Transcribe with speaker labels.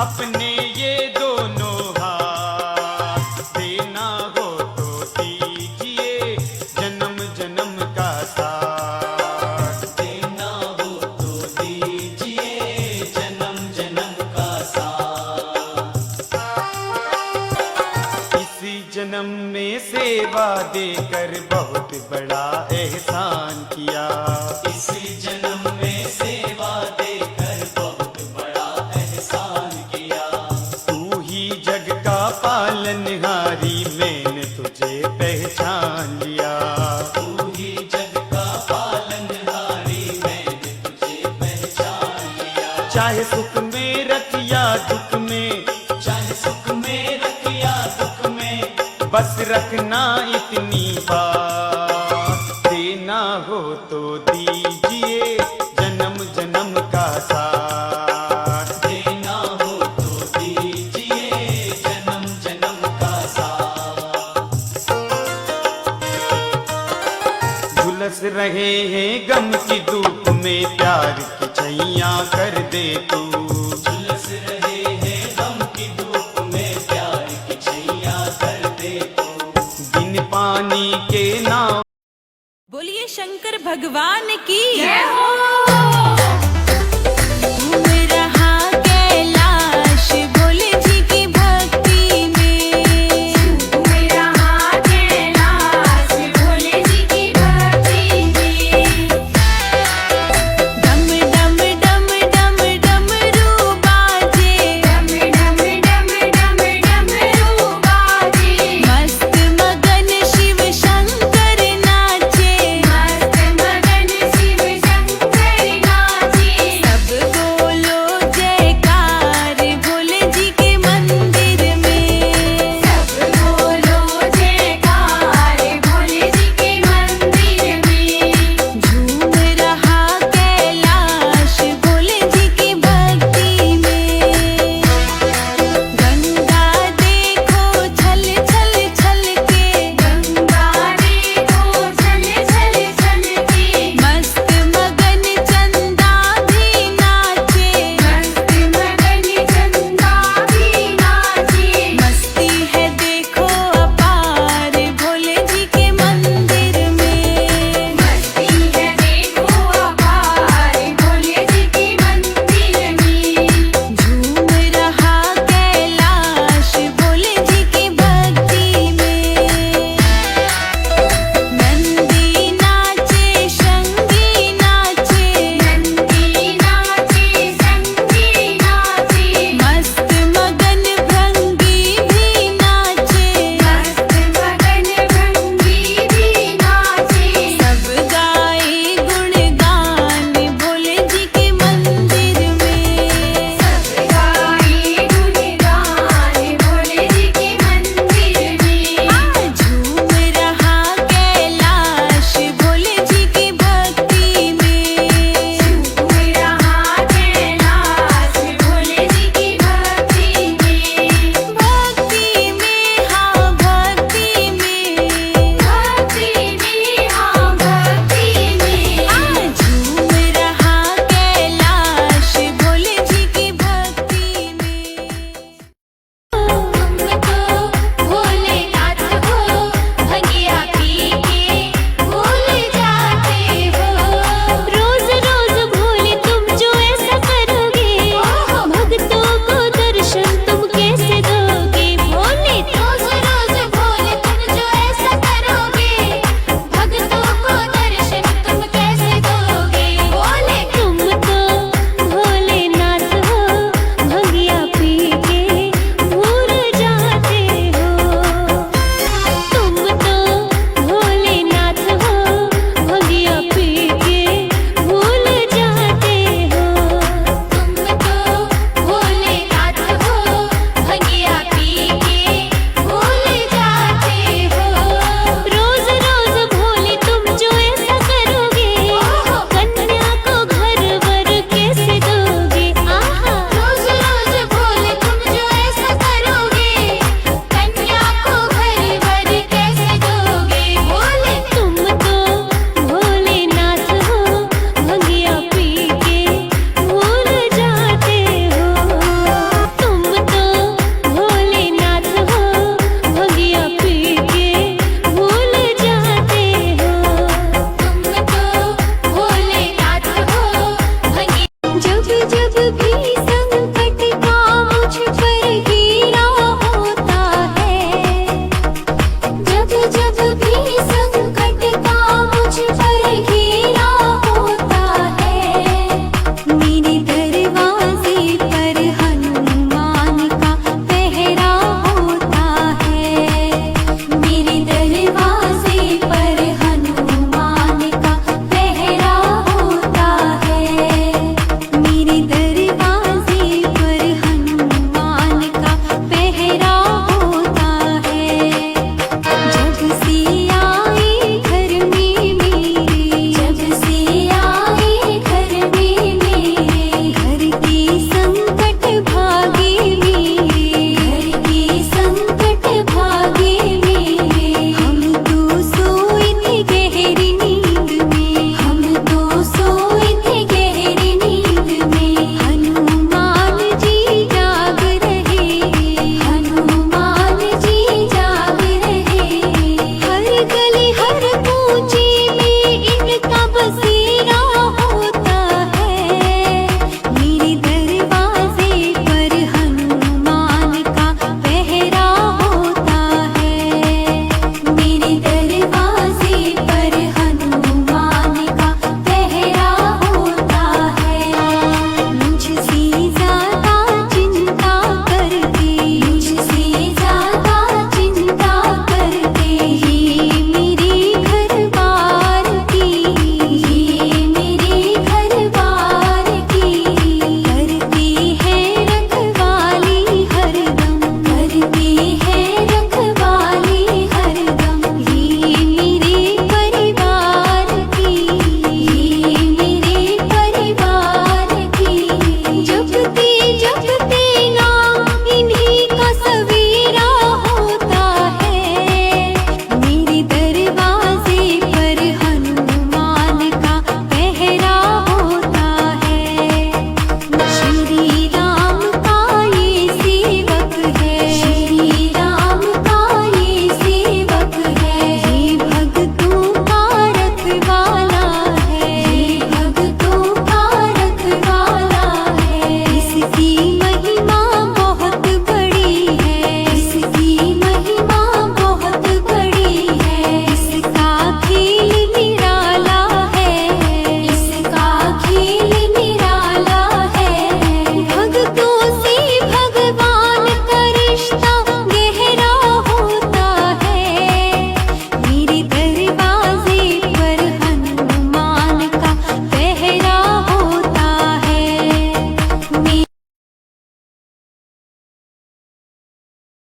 Speaker 1: अपने ये दोनों हाथ, देना हो तो दीजिए जन्म जन्म का साथ।
Speaker 2: देना हो तो दीजिए जन्म जन्म का साथ।
Speaker 1: इसी जन्म में सेवा देकर बहुत बड़ा एहसान किया।
Speaker 2: इसी जन्म में सेवा देकर बहुत बड़ा एहसान किया।
Speaker 1: तू ही जग का पालनहारी, मैंने तुझे पहचान लिया।
Speaker 2: तू ही जग का पालनहारी, मैंने तुझे पहचान लिया।
Speaker 1: चाहे सुख में रख या दुख में,
Speaker 2: चाहे सुख में रख या दुख में,
Speaker 1: बस रखना इतनी बात, देना हो तो दीजिए जन्म जन्म का साथ।
Speaker 2: देना हो तो दीजिए जन्म जन्म का साथ।
Speaker 1: झुलस रहे हैं गम की धूप में, प्यार की छैया कर दे तू।
Speaker 2: झुलस रहे हैं गम की धूप में, प्यार की छैया कर दे तू।
Speaker 1: बिन पानी के नाव।
Speaker 3: बोलिए शंकर भगवान की जय हो।